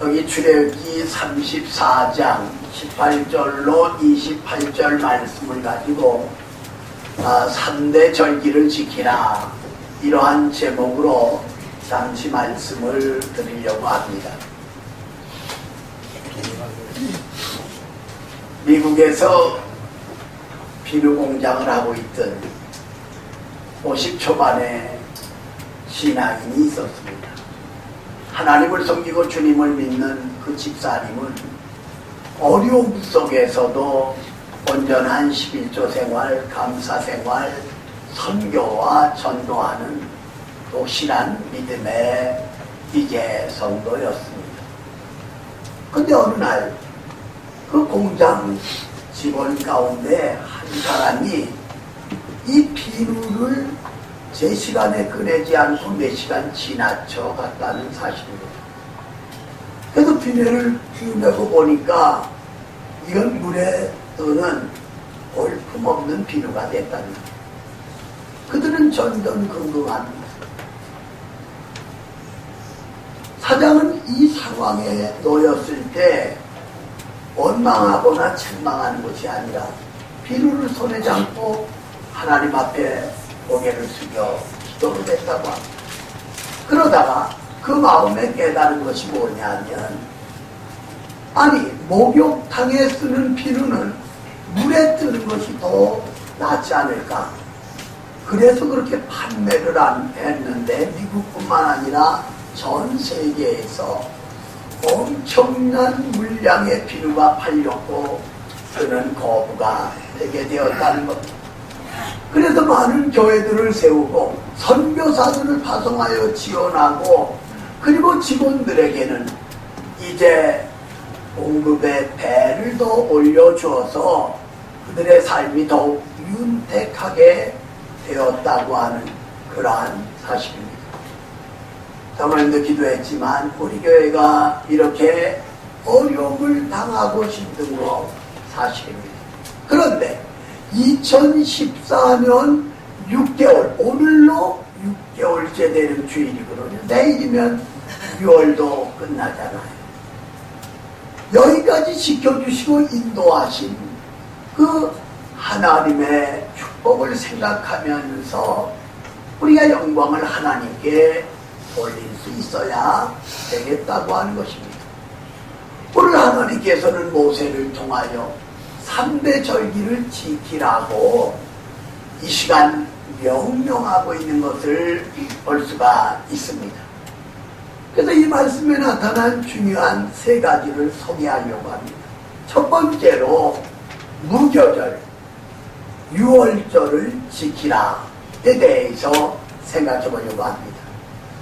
여기 출애굽기 34장 18절로 28절 말씀을 가지고 3대 절기를 지키라, 이러한 제목으로 잠시 말씀을 드리려고 합니다. 미국에서 비누 공장을 하고 있던 50 초반의 신앙인이 있었습니다. 하나님을 섬기고 주님을 믿는 그 집사님은 어려움 속에서도 온전한 11조 생활, 감사 생활, 선교와 전도하는 독실한 믿음의 이제 성도였습니다. 그런데 어느 날 그 공장 직원 가운데 한 사람이 이 비누를 제 시간에 꺼내지 않고 몇 시간 지나쳐 갔다는 사실입니다. 그래서 비누를 피우내고 보니까 이건 물에 뜨는 볼품없는 비누가 됐답니다. 그들은 전전긍긍합니다. 사장은 이 상황에 놓였을 때 원망하거나 책망하는 것이 아니라 비누를 손에 잡고 하나님 앞에 고개를 숙여 기도를 했다고 합니다. 그러다가 그 마음에 깨달은 것이 뭐냐면, 아니 목욕탕에 쓰는 비누는 물에 뜨는 것이 더 낫지 않을까. 그래서 그렇게 판매를 안 했는데 미국뿐만 아니라 전 세계에서 엄청난 물량의 비누가 팔렸고 그는 거부가 되게 되었다는 겁니다. 그래서 많은 교회들을 세우고 선교사들을 파송하여 지원하고, 그리고 직원들에게는 이제 공급의 배를 더 올려주어서 그들의 삶이 더욱 윤택하게 되었다고 하는 그러한 사실입니다. 저번에도 기도했지만 우리 교회가 이렇게 어려움을 당하고 힘든 거 사실입니다. 그런데 2014년 6개월, 오늘로 6개월째 되는 주일이거든요. 내일이면 6월도 끝나잖아요. 여기까지 지켜주시고 인도하신 그 하나님의 축복을 생각하면서 우리가 영광을 하나님께 돌릴 수 있어야 되겠다고 하는 것입니다. 오늘 하나님께서는 모세를 통하여 3대 절기를 지키라고 이 시간 명령하고 있는 것을 볼 수가 있습니다. 그래서 이 말씀에 나타난 중요한 세 가지를 소개하려고 합니다. 첫 번째로 무교절, 유월절을 지키라에 대해서 생각해 보려고 합니다.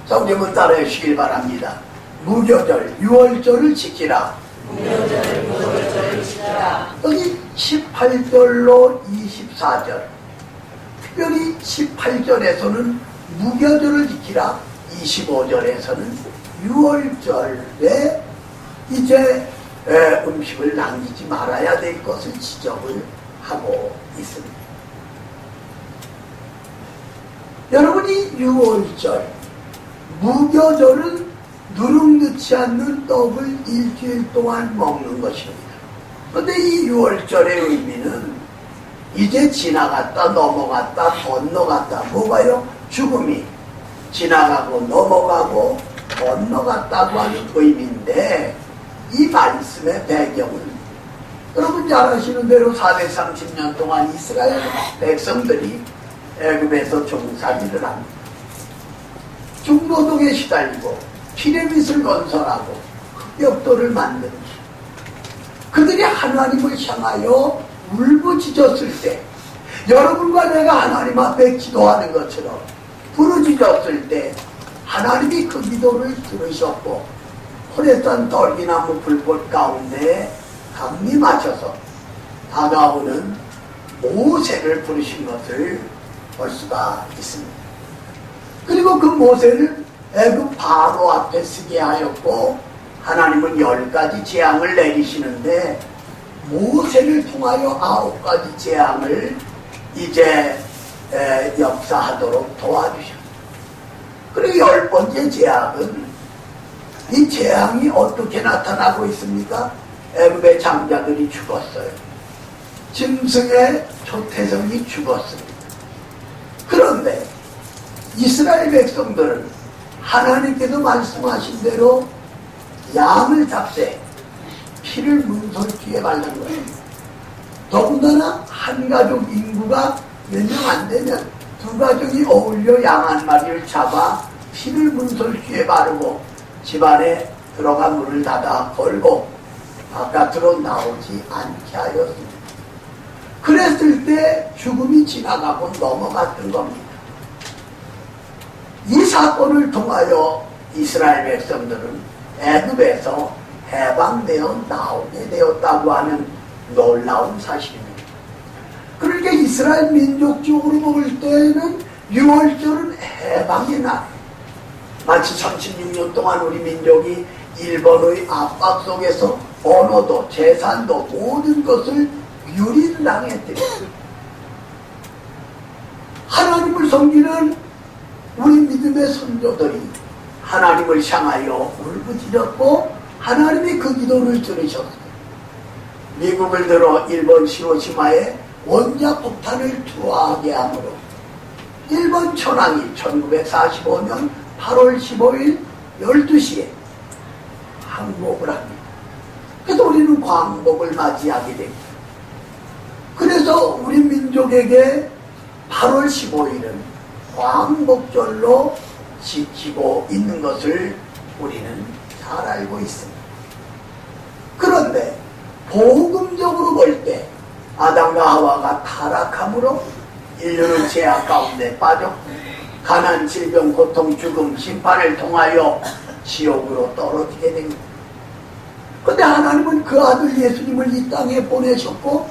성경은 따라해 주시길 바랍니다. 무교절, 유월절을 지키라. 무교절, 유월절을 지키라. 여기 18절로 24절, 특별히 18절에서는 무교절을 지키라, 25절에서는 유월절에 이제 음식을 남기지 말아야 될 것을 지적을 하고 있습니다. 여러분이 유월절, 무교절은 누룩 넣지 않는 떡을 일주일 동안 먹는 것입니다. 그런데 이 유월절의 의미는 이제 지나갔다, 넘어갔다, 건너갔다. 뭐가요? 죽음이 지나가고 넘어가고 건너갔다고 하는 의미인데, 이 말씀의 배경은 여러분 잘 아시는 대로 430년 동안 이스라엘 백성들이 애굽에서 종살이를 합니다. 중노동에 시달리고 피라밋을 건설하고 흑벽돌을 만드는, 그들이 하나님을 향하여 울부짖었을 때, 여러분과 내가 하나님 앞에 기도하는 것처럼 부르짖었을 때 하나님이 그 기도를 들으셨고 호레산 떨기나무 불꽃 가운데 강림하셔서 다가오는 모세를 부르신 것을 볼 수가 있습니다. 그리고 그 모세를 애굽 바로 앞에 서게 하였고, 하나님은 10가지 재앙을 내리시는데 모세를 통하여 9가지 재앙을 이제 역사하도록 도와주셨습니다. 그리고 10번째 재앙은 이 재앙이 어떻게 나타나고 있습니까? 애굽의 장자들이 죽었어요. 짐승의 초태성이 죽었습니다. 그런데 이스라엘 백성들은 하나님께서 말씀하신 대로 양을 잡되 피를 문설주에 바른 거예요. 더군다나 한 가족 인구가 몇 명 안 되면 두 가족이 어울려 양 한 마리를 잡아 피를 문설주에 바르고 집안에 들어가 문을 닫아 걸고 바깥으로 나오지 않게 하였습니다. 그랬을 때 죽음이 지나가고 넘어갔던 겁니다. 이 사건을 통하여 이스라엘 백성들은 애굽에서 해방되어 나오게 되었다고 하는 놀라운 사실입니다. 그러니까 이스라엘 민족적으로 볼 때는 6월절은 해방의 날이에요. 마치 36년 동안 우리 민족이 일본의 압박 속에서 언어도 재산도 모든 것을 유린당했대요. 하나님을 섬기는 우리 믿음의 선조들이 하나님을 향하여 울부짖었고 하나님이 그 기도를 들으셨어요. 미국을 들어 일본 시로시마에 원자 폭탄을 투하하게 하므로 일본 천황이 1945년 8월 15일 12시에 항복을 합니다. 그래서 우리는 광복을 맞이하게 됩니다. 그래서 우리 민족에게 8월 15일은 광복절로 지키고 있는 것을 우리는 잘 알고 있습니다. 그런데 복음적으로 볼 때 아담과 하와가 타락함으로 인류는 죄악 가운데 빠져 가난, 질병, 고통, 죽음, 심판을 통하여 지옥으로 떨어지게 됩니다. 그런데 하나님은 그 아들 예수님을 이 땅에 보내셨고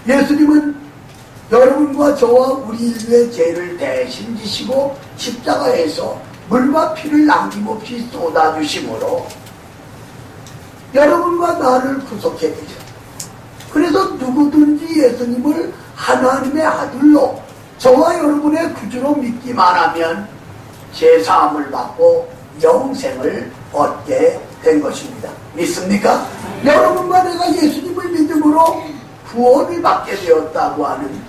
예수님은 여러분과 저와 우리 인류의 죄를 대신 지시고 십자가에서 물과 피를 남김없이 쏟아주심으로 여러분과 나를 구속해 주셨습니다. 그래서 누구든지 예수님을 하나님의 아들로 저와 여러분의 구주로 믿기만 하면 죄사함을 받고 영생을 얻게 된 것입니다. 믿습니까? 여러분과 내가 예수님을 믿음으로 구원을 받게 되었다고 하는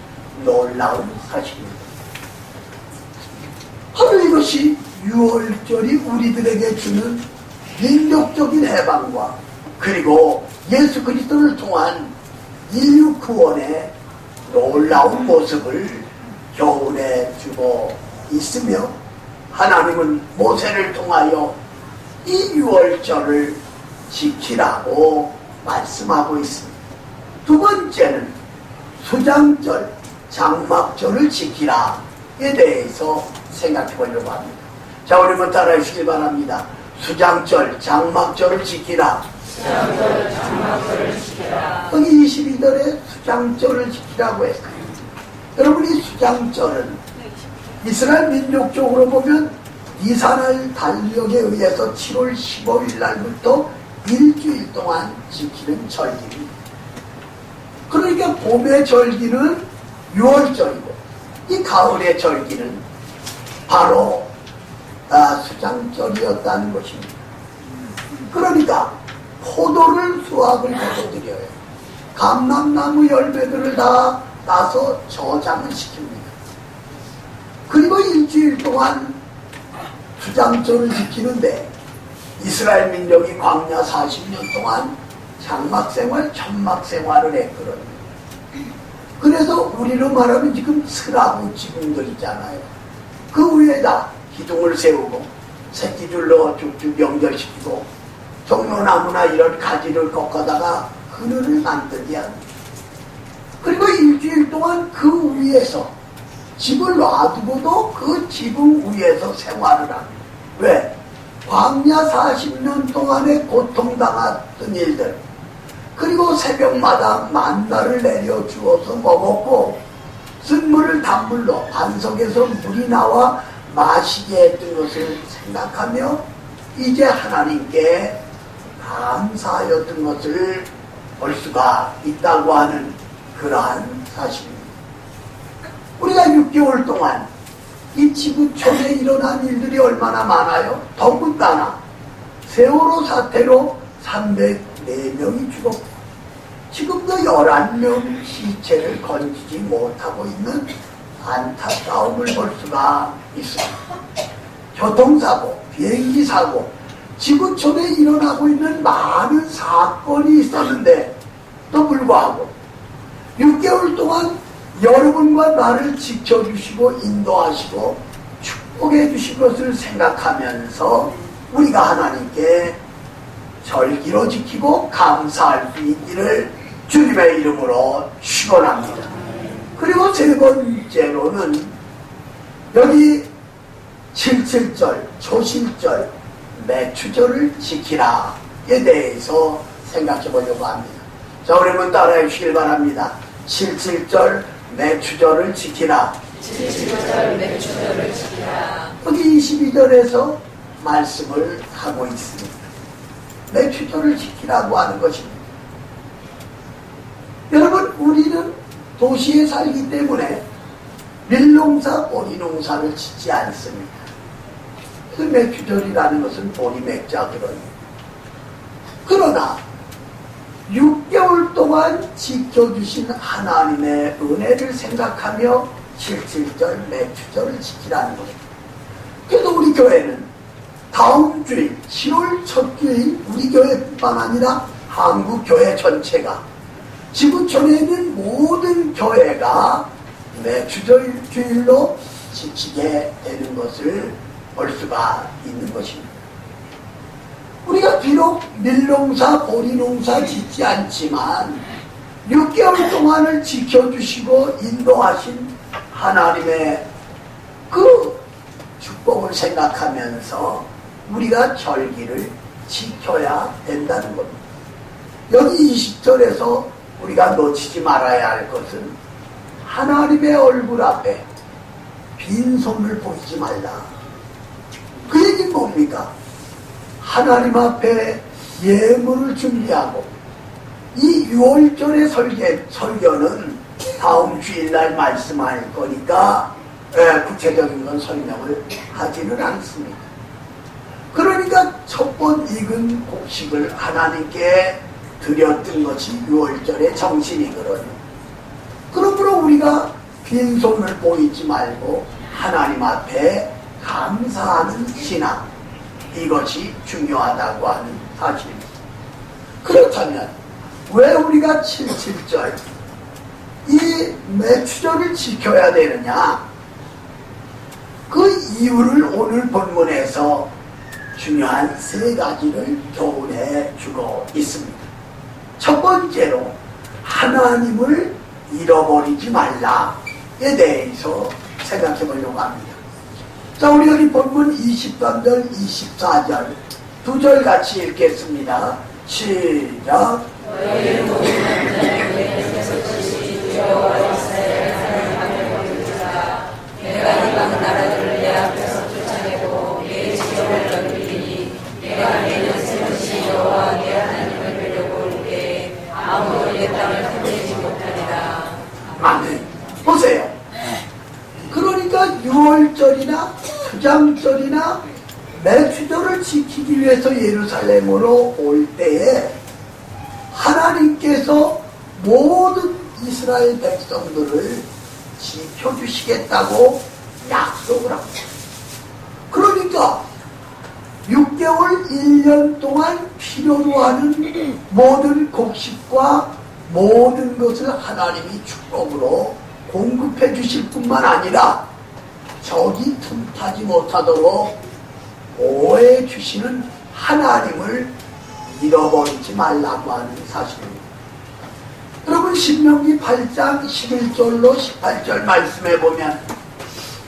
놀라운 사실입니다. 바로 이것이 6월절이 우리들에게 주는 민족적인 해방과 그리고 예수 그리스도를 통한 인류 구원의 놀라운 모습을 교훈해 주고 있으며 하나님은 모세를 통하여 이 6월절을 지키라고 말씀하고 있습니다. 두 번째는 수장절, 장막절을 지키라에 대해서 생각해 보려고 합니다. 자, 우리만 따라해 주시기 바랍니다. 수장절, 장막절을 지키라. 수장절, 장막절을 지키라. 여기 22절에 수장절을 지키라고 했어요. 여러분, 이 수장절은 이스라엘 민족적으로 보면 니산월 달력에 의해서 7월 15일 날부터 일주일 동안 지키는 절기입니다. 그러니까 봄의 절기는 6월절이고 이 가을의 절기는 바로 수장절이었다는 것입니다. 그러니까 포도를 수확을 해서 드려요. 감람나무 열매들을 다 따서 저장을 시킵니다. 그리고 일주일 동안 수장절을 지키는데 이스라엘 민족이 광야 40년 동안 장막생활, 천막생활을 했거든요. 그래서 우리로 말하면 지금 스라브 지붕들 있잖아요. 그 위에다 기둥을 세우고 새끼줄로 쭉쭉 연결시키고 종려나무나 이런 가지를 꺾어다가 그늘을 만들게 합니다. 그리고 일주일 동안 그 위에서 집을 놔두고도 그 지붕 위에서 생활을 합니다. 왜? 광야 40년 동안에 고통당했던 일들, 그리고 새벽마다 만나를 내려주어서 먹었고 쓴물을 단물로 반석에서 물이 나와 마시게 했던 것을 생각하며 이제 하나님께 감사하였던 것을 볼 수가 있다고 하는 그러한 사실입니다. 우리가 6개월 동안 이 지구촌에 일어난 일들이 얼마나 많아요? 더군다나 세월호 사태로 304명이 죽었고 지금도 11명 시체를 건지지 못하고 있는 안타까움을 볼 수가 있습니다. 교통사고, 비행기사고, 지구촌에 일어나고 있는 많은 사건이 있었는데 또 불구하고 6개월 동안 여러분과 나를 지켜주시고 인도하시고 축복해 주신 것을 생각하면서 우리가 하나님께 절기로 지키고 감사할 수 있기를 주님의 이름으로 축원합니다. 그리고 세 번째로는 여기 77절, 초실절, 매추절을 지키라에 대해서 생각해 보려고 합니다. 자, 우리 한번 따라해 주시길 바랍니다. 77절, 매추절을 지키라. 77절 매추절을 지키라. 여기 22절에서 말씀을 하고 있습니다. 매추절을 지키라고 하는 것입니다. 여러분, 우리는 도시에 살기 때문에 밀농사, 보리농사를 짓지 않습니다. 그 매추절이라는 것은 보리맥자 그런. 그러나 6개월 동안 지켜주신 하나님의 은혜를 생각하며 77절 매추절을 지키라는 것입니다. 그래도 우리 교회는 다음 주일 7월 첫 주일 우리 교회뿐만 아니라 한국 교회 전체가 지구촌에 있는 모든 교회가 매추절 주일로 지키게 되는 것을 볼 수가 있는 것입니다. 우리가 비록 밀농사, 보리농사 짓지 않지만 6개월 동안을 지켜주시고 인도하신 하나님의 그 축복을 생각하면서 우리가 절기를 지켜야 된다는 겁니다. 여기 20절에서 우리가 놓치지 말아야 할 것은 하나님의 얼굴 앞에 빈손을 보이지 말라. 그 얘기는 뭡니까? 하나님 앞에 예물을 준비하고 이 6월절의 설교는 다음 주일날 말씀할 거니까 구체적인 건 설명을 하지는 않습니다. 그러니까 첫 번 익은 곡식을 하나님께 드렸던 것이 6월절의 정신이거든요. 그러므로 우리가 빈손을 보이지 말고 하나님 앞에 감사하는 신앙, 이것이 중요하다고 하는 사실입니다. 그렇다면 왜 우리가 77절 이 매추절을 지켜야 되느냐? 그 이유를 오늘 본문에서 중요한 세 가지를 교훈해 주고 있습니다. 첫 번째로 하나님을 잃어버리지 말라에 대해서 생각해 보려고 합니다. 자, 우리 여기 본문 23절, 24절 두 절 같이 읽겠습니다. 시작. 너희를 모든 남자를 내 계속시 여호와 이스라엘 하나님 앞에 보여주라. 내가 이방 나라들을 내 앞에서 쫓아내고 내 지역을 넓히리니 내가 내는 새것이 여호와 내 하나님을 뵈려고 올 때 아무도 내 땅을 탐내지 못하리라. 아멘. 보세요. 그러니까 6월절이나 초장절이나 매추절을 지키기 위해서 예루살렘으로 올 때에 하나님께서 모든 이스라엘 백성들을 지켜주시겠다고 약속을 합니다. 그러니까 6개월 1년 동안 필요로 하는 모든 곡식과 모든 것을 하나님이 축복으로 공급해 주실 뿐만 아니라 적이 틈타지 못하도록 보호해 주시는 하나님을 잃어버리지 말라고 하는 사실입니다. 여러분, 신명기 8장 11절로 18절 말씀해 보면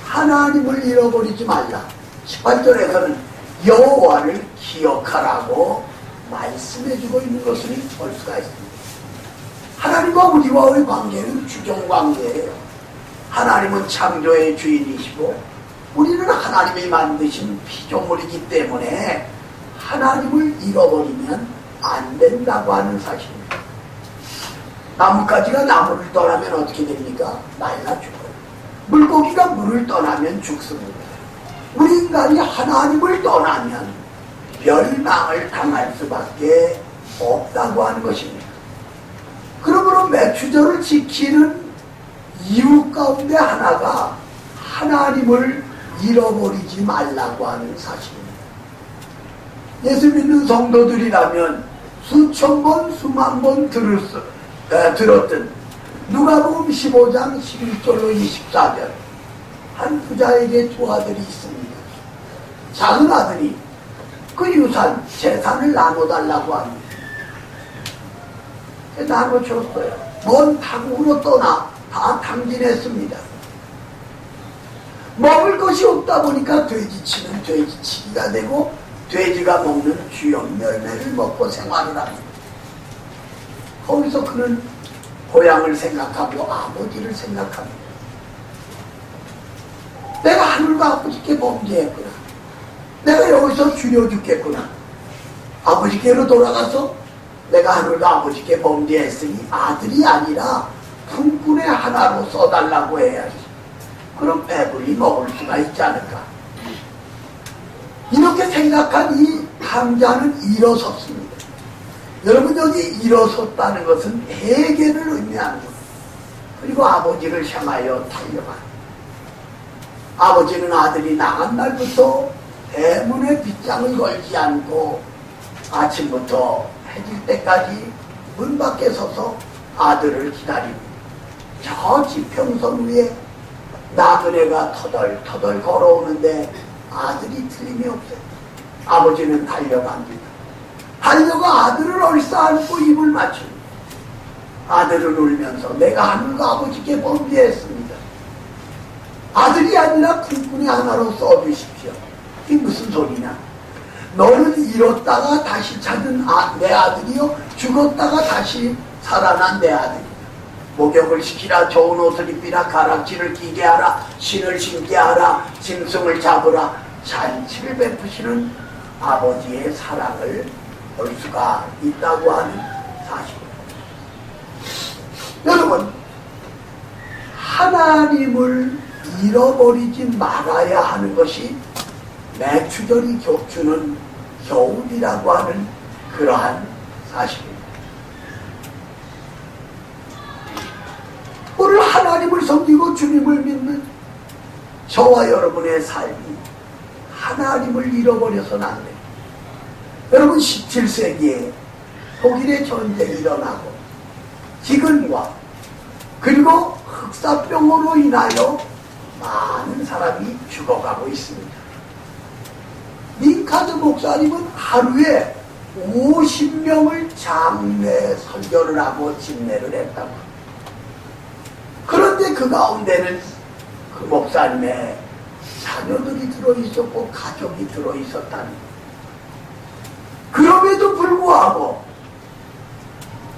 하나님을 잃어버리지 말라. 18절에서는 여호와를 기억하라고 말씀해 주고 있는 것을 볼 수가 있습니다. 하나님과 우리와의 관계는 주종관계예요. 하나님은 창조의 주인이시고 우리는 하나님이 만드신 피조물이기 때문에 하나님을 잃어버리면 안 된다고 하는 사실입니다. 나뭇가지가 나무를 떠나면 어떻게 됩니까? 말라 죽어요. 물고기가 물을 떠나면 죽습니다. 우리 인간이 하나님을 떠나면 멸망을 당할 수밖에 없다고 하는 것입니다. 그러므로 맥추절을 지키는 이유 가운데 하나가 하나님을 잃어버리지 말라고 하는 사실입니다. 예수 믿는 성도들이라면 수천 번, 수만 번 들었던 누가복음 15장 11절로 24절 한 부자에게 두 아들이 있습니다. 작은 아들이 그 유산, 재산을 나눠달라고 합니다. 나눠줬어요. 먼 타국으로 떠나 다 탕진했습니다. 먹을 것이 없다 보니까 돼지치는 돼지치기가 되고 돼지가 먹는 쥐염 열매를 먹고 생활을 합니다. 거기서 그는 고향을 생각하고 아버지를 생각합니다. 내가 하늘과 아버지께 범죄했구나. 내가 여기서 죽여 죽겠구나. 아버지께로 돌아가서 내가 하늘과 아버지께 범죄했으니 아들이 아니라 품꾼의 하나로 써달라고 해야지. 그럼 배불리 먹을 수가 있지 않을까. 이렇게 생각한 이 강자는 일어섰습니다. 여러분, 여기 일어섰다는 것은 회개를 의미하는 것. 그리고 아버지를 향하여 달려간. 아버지는 아들이 나간 날부터 대문에 빗장을 걸지 않고 아침부터 해질 때까지 문 밖에 서서 아들을 기다리고, 저 지평선 위에 나그네가 터덜터덜 걸어오는데 아들이 틀림이 없어요. 아버지는 달려갑니다. 달려가 아들을 얼싸안고 입을 맞춥니다. 아들은 울면서 내가 하늘과 아버지께 범죄했습니다. 아들이 아니라 품꾼이 하나로 써주십시오. 이게 무슨 소리냐. 너는 잃었다가 다시 찾은 내 아들이요, 죽었다가 다시 살아난 내 아들이다. 목욕을 시키라, 좋은 옷을 입히라, 가락지를 끼게 하라, 신을 신게 하라, 짐승을 잡으라. 잔치를 베푸시는 아버지의 사랑을 볼 수가 있다고 하는 사실입니다. 여러분, 하나님을 잃어버리지 말아야 하는 것이 맥추절이 주는 교훈이라고 하는 그러한 사실입니다. 오늘 하나님을 섬기고 주님을 믿는 저와 여러분의 삶이 하나님을 잃어버려서는 안 돼요. 여러분, 17세기에 독일의 전쟁이 일어나고 기근과 그리고 흑사병으로 인하여 많은 사람이 죽어가고 있습니다. 링카드 목사님은 하루에 50명을 장례 설교를 하고 집례를 했다고. 그런데 그 가운데는 그 목사님의 자녀들이 들어있었고 가족이 들어있었다는 거예요. 그럼에도 불구하고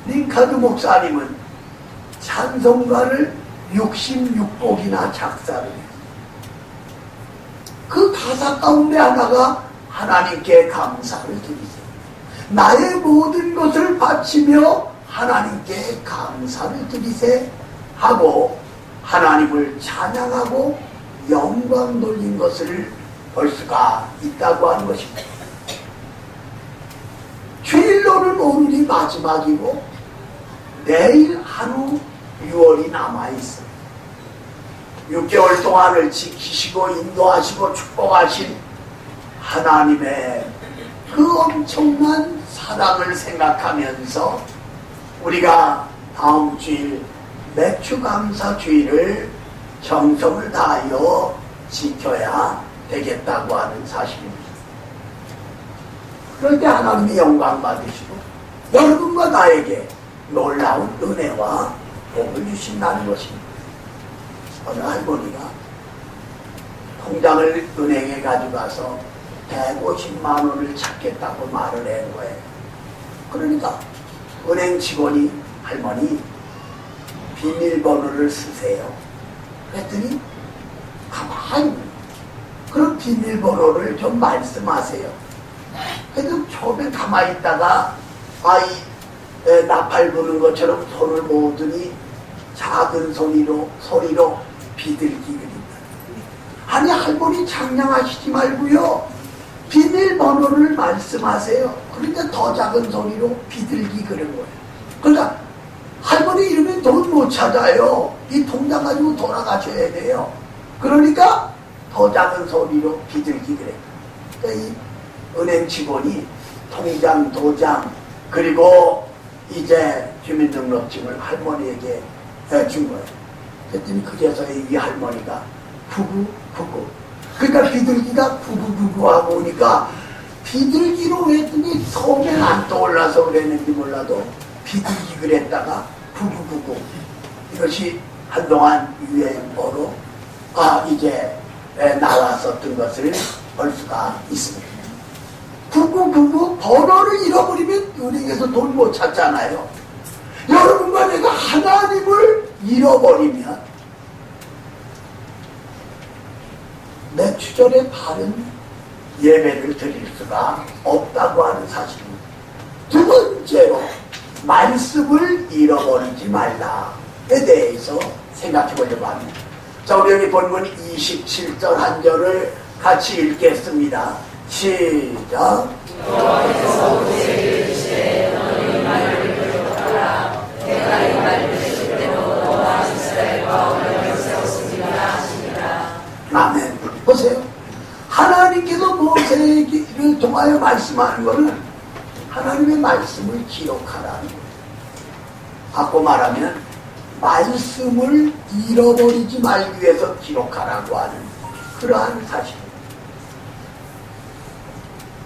링카드 목사님은 찬송가를 66곡이나 작사를 했어요. 그 가사 가운데 하나가 하나님께 감사를 드리세요. 나의 모든 것을 바치며 하나님께 감사를 드리세 하고 하나님을 찬양하고 영광 돌린 것을 볼 수가 있다고 하는 것입니다. 주일로는 오늘이 마지막이고 내일 한우 6월이 남아있어요. 6개월 동안을 지키시고 인도하시고 축복하신 하나님의 그 엄청난 사랑을 생각하면서 우리가 다음 주일 맥추감사 주일을 정성을 다하여 지켜야 되겠다고 하는 사실입니다. 그럴 때 하나님이 영광 받으시고 여러분과 나에게 놀라운 은혜와 복을 주신다는 것입니다. 어느 할머니가 통장을 은행에 가져가서 150만 원을 찾겠다고 말을 한 거예요. 그러니까 은행 직원이 할머니 비밀번호를 쓰세요. 그랬더니 가만히 그럼 비밀번호를 좀 말씀하세요. 그래도 처음에 가만히 있다가 아이 나팔 부는 것처럼 손을 모으더니 작은 소리로 비둘기들입니다. 아니 할머니 장난하시지 말고요. 비밀번호를 말씀하세요. 그러니까 더 작은 소리로 비둘기 그런 거예요. 그러니까 할머니 이러면 돈 못 찾아요. 이 통장 가지고 돌아가셔야 돼요. 그러니까 더 작은 소리로 비둘기 그래요. 그러니까 이 은행 직원이 통장, 도장, 그리고 이제 주민등록증을 할머니에게 준 거예요. 그랬더니 그래서 이 할머니가 구구구구. 그러니까 비둘기가 구구구구 하고 오니까 비둘기로 했더니 처음엔 안 떠올라서 그랬는지 몰라도 비둘기 그랬다가 구구구구. 이것이 한동안 유행어로 이제 나왔었던 것을 볼 수가 있습니다. 구구구구 번호를 잃어버리면 은행에서 돈 못 찾잖아요. 여러분과 내가 하나님을 잃어버리면 매추절에 바른 예배를 드릴 수가 없다고 하는 사실입니다. 두 번째로 말씀을 잃어버리지 말라에 대해서 생각해 보려고 합니다. 자, 우리 여기 본문 27절 한 절을 같이 읽겠습니다. 시작. 여호와께서 모세에게 이르시되 너는 이 말을 들었더라. 내가 이 말을 들을 때로 너와 이스라엘과 언약을 세웠습니다 하시니라. 아멘. 보세요. 하나님께서 모세를 통하여 말씀하는 것은 하나님의 말씀을 기록하라는 거예요. 바꿔 말하면 말씀을 잃어버리지 말기 위해서 기록하라고 하는 그러한 사실입니다.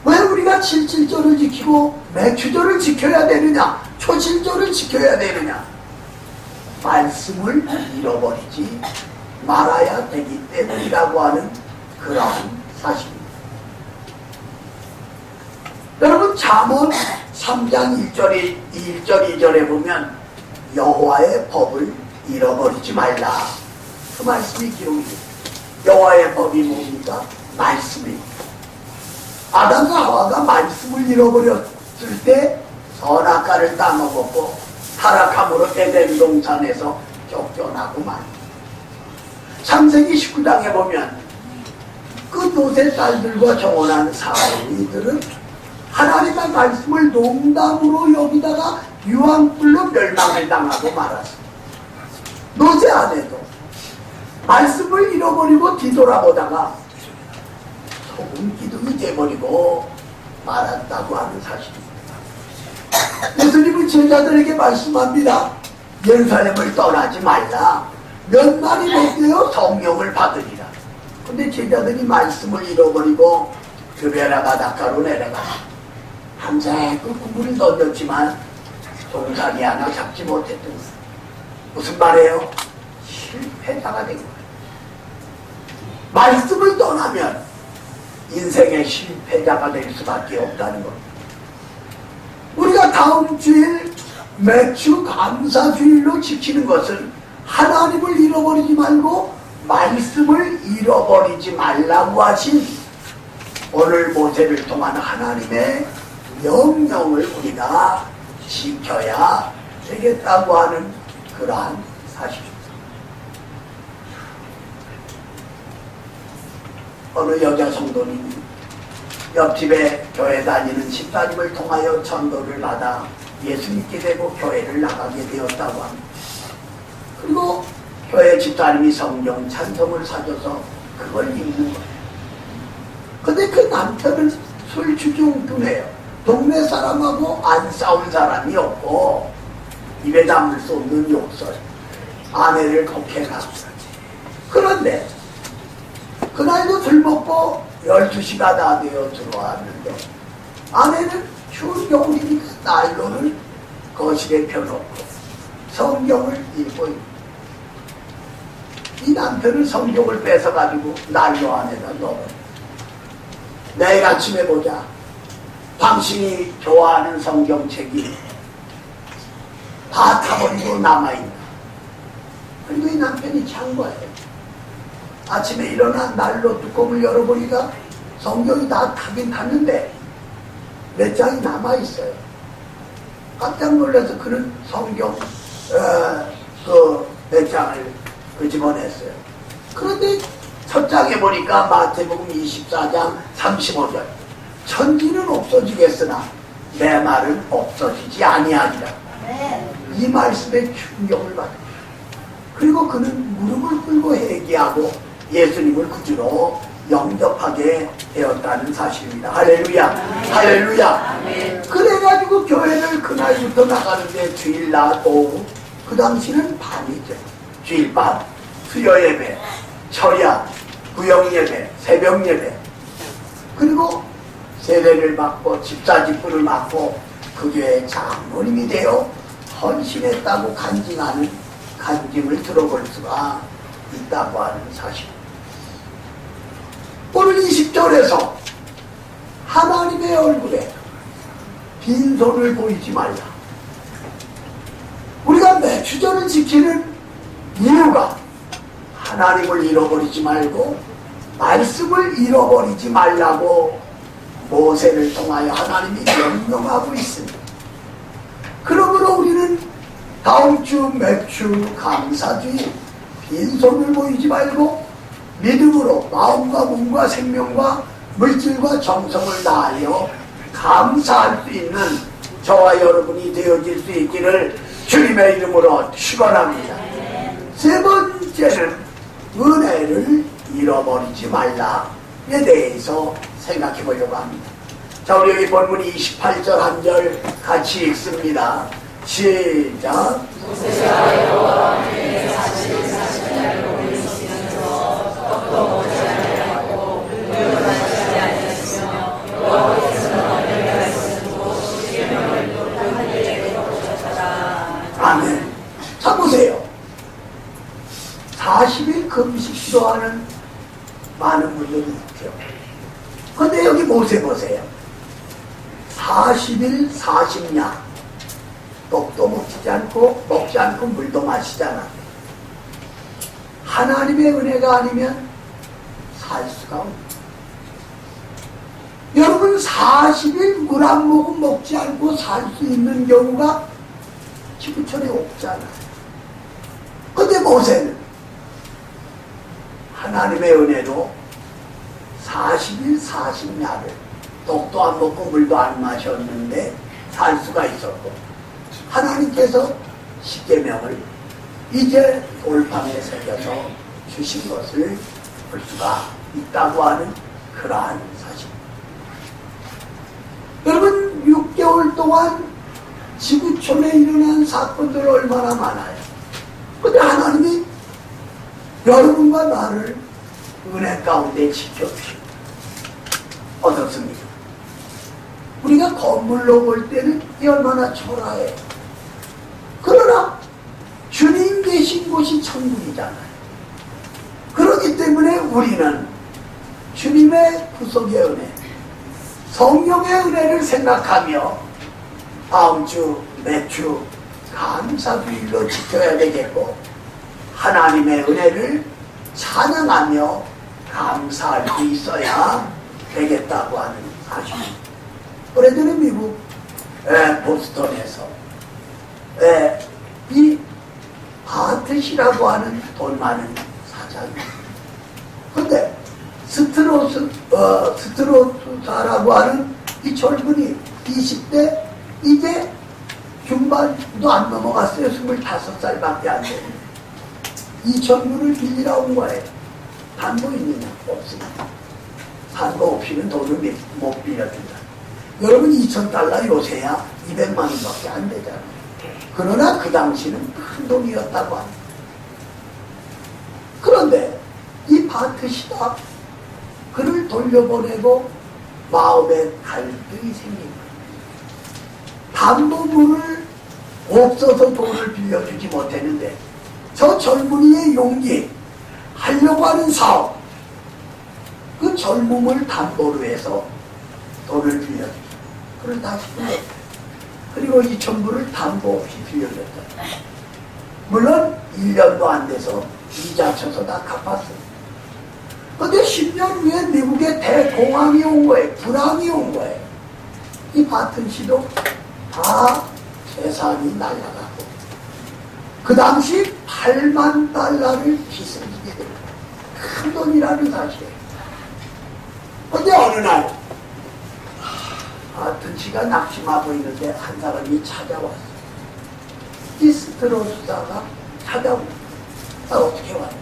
왜 우리가 77절을 지키고 매추절을 지켜야 되느냐, 초실절을 지켜야 되느냐? 말씀을 잃어버리지 말아야 되기 때문이라고 하는 그러한 사실입니다. 여러분 잠언 3장 1절 2절에 보면 여호와의 법을 잃어버리지 말라, 그 말씀이 기록입니다. 여호와의 법이 뭡니까? 말씀입니다. 아담과 하와가 말씀을 잃어버렸을 때 선악과를 따먹었고 타락함으로 에덴 동산에서 쫓겨나고 말입니다. 창세기 19장에 보면 그 노세 딸들과 정혼한 사위들은 하나님의 말씀을 농담으로 여기다가 유황불로 멸망을 당하고 말았습니다. 노세 아내도 말씀을 잃어버리고 뒤돌아보다가 소금 기둥이 돼버리고 말았다고 하는 사실입니다. 예수님은 제자들에게 말씀합니다. 예루살렘을 떠나지 말라. 몇 날이 못 되어 성령을 받으리라. 근데 제자들이 말씀을 잃어버리고 드베라 바닷가로 내려가 밤새 그 구물을 던졌지만 동산이 하나 잡지 못했던 거예요. 무슨 말이에요? 실패자가 된 거예요. 말씀을 떠나면 인생의 실패자가 될 수밖에 없다는 겁니다. 우리가 다음 주일 매주 감사주일로 지키는 것은 하나님을 잃어버리지 말고 말씀을 잃어버리지 말라고 하신 오늘 모세를 통한 하나님의 명령을 우리가 지켜야 되겠다고 하는 그러한 사실입니다. 어느 여자 성도님이 옆집에 교회 다니는 집사님을 통하여 전도를 받아 예수 믿게 되고 교회를 나가게 되었다고 합니다. 그리고 교회 집사님이 성경 찬송을 사줘서 그걸 읽는 거예요. 근데 그 남편은 술주정두네요. 동네 사람하고 안 싸운 사람이 없고 입에 담을 수 없는 욕설, 아내를 곡해가. 그런데 그날도 술 먹고 12시가 다 되어 들어왔는데 아내는 추운 겨울이니까 난로를 거실에 펴놓고 성경을 읽고 있는, 이 남편은 성경을 뺏어가지고 난로 안에다 넣어요. 내일 아침에 보자. 당신이 좋아하는 성경책이 다 타버리고 남아있다. 그리고 이 남편이 찬 거예요. 아침에 일어나 난로 뚜껑을 열어보니까 성경이 다 타긴 탔는데 몇 장이 남아있어요. 깜짝 놀라서 그는 성경 몇 장을 집어냈어요. 그런데 첫 장에 보니까 마태복음 24장 35절 천지는 없어지겠으나 내 말은 없어지지 아니하리라. 이 말씀에 충격을 받으시오. 그리고 그는 무릎을 꿇고 회개하고 예수님을 구주로 영접하게 되었다는 사실입니다. 할렐루야. 할렐루야. 그래가지고 교회를 그날부터 나가는데 주일날 오후, 그 당시는 밤이죠. 주일밤, 수요 예배, 철야, 구역 예배, 새벽 예배, 그리고 세례를 받고 집사 직분을 맡고 그 교회의 장로님이 되어 헌신했다고 간증하는 간증을 들어볼 수가 있다고 하는 사실. 오늘 20절에서 하나님의 얼굴에 빈손을 보이지 말라. 우리가 매주절을 지키는 이유가 하나님을 잃어버리지 말고 말씀을 잃어버리지 말라고 모세를 통하여 하나님이 명령하고 있습니다. 그러므로 우리는 다음 주 매주 감사주일 빈손을 보이지 말고 믿음으로 마음과 몸과 생명과 물질과 정성을 다하여 감사할 수 있는 저와 여러분이 되어질 수 있기를 주님의 이름으로 축원합니다. 세 번째는 은혜를 잃어버리지 말라에 대해서 생각해 보려고 합니다. 자, 우리 여기 본문이 28절 한 절 같이 읽습니다. 시작. 아멘. 자, 보세요. 40일 금식 싫어하는 많은 분들이 있죠. 근데 여기 모세 보세요. 40일 40야 떡도 먹지 않고 물도 마시잖아. 하나님의 은혜가 아니면 살 수가 없네. 여러분 40일 물 한 모금 먹지 않고 살 수 있는 경우가 지구촌에 없잖아요. 근데 모세는 하나님의 은혜로 40일 40야를 떡도 안 먹고 물도 안 마셨는데 살 수가 있었고, 하나님께서 십계명을 이제 돌판에 새겨서 주신 것을 볼 수가 있다고 하는 그러한 사실. 여러분 6개월 동안 지구촌에 일어난 사건들 얼마나 많아요. 근데 하나님이 여러분과 나를 은혜 가운데 지켜주십니다. 어떻습니까? 우리가 건물로 볼 때는 이 얼마나 초라해요. 그러나 주님 계신 곳이 천국이잖아요. 그렇기 때문에 우리는 주님의 구속의 은혜, 성령의 은혜를 생각하며 다음 주 매주 감사주일로 지켜야 되겠고, 하나님의 은혜를 찬양하며 감사할 수 있어야 되겠다고 하는 사실입니다. 오래전에 미국 보스턴에서 이 바트시라고 하는 돈 많은 사장입니다. 근데 스트로사라고 하는 이 젊은이 20대 이제 중반도 안 넘어갔어요. 25살밖에 안 되는데 2,000불을 빌리러 온 거예요. 담보 있느냐? 없습니다. 담보 없이는 돈을 못 빌려준다. 여러분 2,000달러 요새야 200만 원밖에 안 되잖아요. 그러나 그 당시는 큰 돈이었다고 합니다. 그런데 이 바트시가 그를 돌려보내고 마음에 갈등이 생긴 거예요. 담보물을 없어서 돈을 빌려주지 못했는데 저 젊은이의 용기, 하려고 하는 사업, 그 젊음을 담보로 해서 돈을 빌려주죠. 그걸 다시 빌렸어요. 그리고 2,000불을 담보 없이 빌려줬다. 물론 1년도 안 돼서 이자 쳐서 다 갚았어요. 근데 10년 후에 미국에 대공황이 온 거예요. 불황이 온 거예요. 이 바튼시도 다 재산이 날아가고 그 당시 8만 달러를 빚을 지게 됩니다. 큰 돈이라는 사실이에요. 근데 어느 날 등치가 낙심하고 있는데 한 사람이 찾아왔어. 디스트로 수사가 찾아옵니다. 어떻게 왔냐?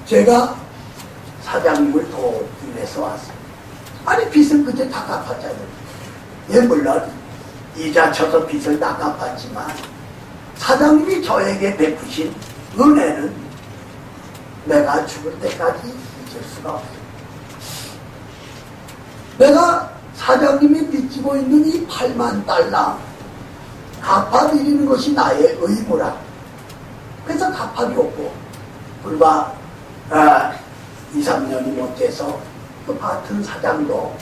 제가 사장님을 도우기 위해서 왔어요. 아니 빚은 그때 다 갚았잖아요. 예, 물론 이자 쳐서 빚을 다 갚았지만 사장님이 저에게 베푸신 은혜는 내가 죽을 때까지 잊을 수가 없어요. 내가 사장님이 빚지고 있는 이 8만 달러 갚아드리는 것이 나의 의무라. 그래서 갚아줬고 불과 2, 3년이 못 돼서 그 같은 사장도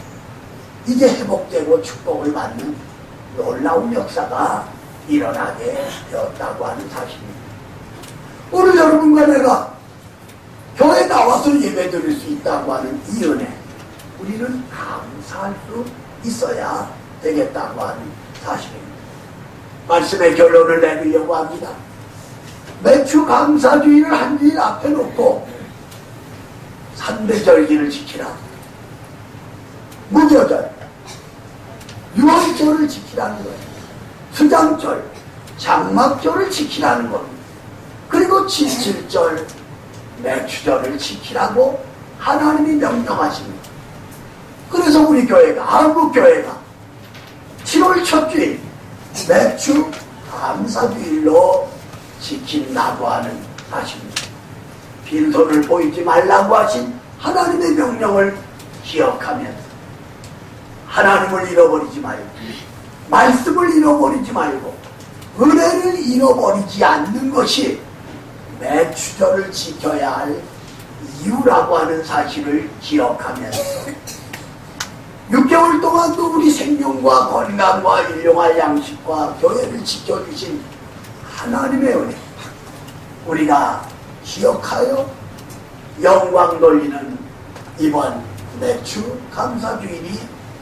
이제 회복되고 축복을 받는 놀라운 역사가 일어나게 되었다고 하는 사실입니다. 오늘 여러분과 내가 교회에 나와서 예배드릴 수 있다고 하는 이 은혜, 우리는 감사할 수 있어야 되겠다고 하는 사실입니다. 말씀의 결론을 내리려고 합니다. 매주 감사주의를 한 주일 앞에 놓고 삼대절기를 지키라, 무교절, 유월절을 지키라는 거예요. 수장절, 장막절을 지키라는 겁니다. 그리고 칠칠절, 매추절을 지키라고 하나님이 명령하십니다. 그래서 우리 교회가, 한국교회가 7월 첫 주일 매주 감사주일로 지킨다고 하는 사실입니다. 빈손을 보이지 말라고 하신 하나님의 명령을 기억하면서 하나님을 잃어버리지 말고, 말씀을 잃어버리지 말고, 은혜를 잃어버리지 않는 것이 매추절을 지켜야 할 이유라고 하는 사실을 기억하면서 6개월 동안도 우리 생명과 건강과 일용할 양식과 교회를 지켜주신 하나님의 은혜, 우리가 기억하여 영광 돌리는 이번 매주 감사주일이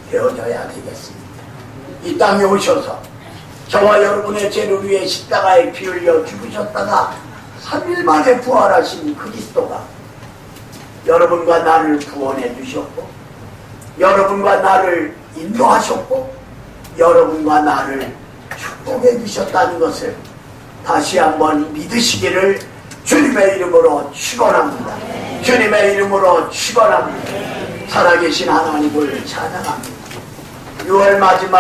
되어져야 되겠습니다. 이 땅에 오셔서 저와 여러분의 죄를 위해 십자가에 피 흘려 죽으셨다가 3일 만에 부활하신 그리스도가 여러분과 나를 구원해 주셨고, 여러분과 나를 인도하셨고, 여러분과 나를 축복해 주셨다는 것을 다시 한번 믿으시기를 주님의 이름으로 축원합니다. 주님의 이름으로 축원합니다. 살아계신 하나님을 찬양합니다. 6월 마지막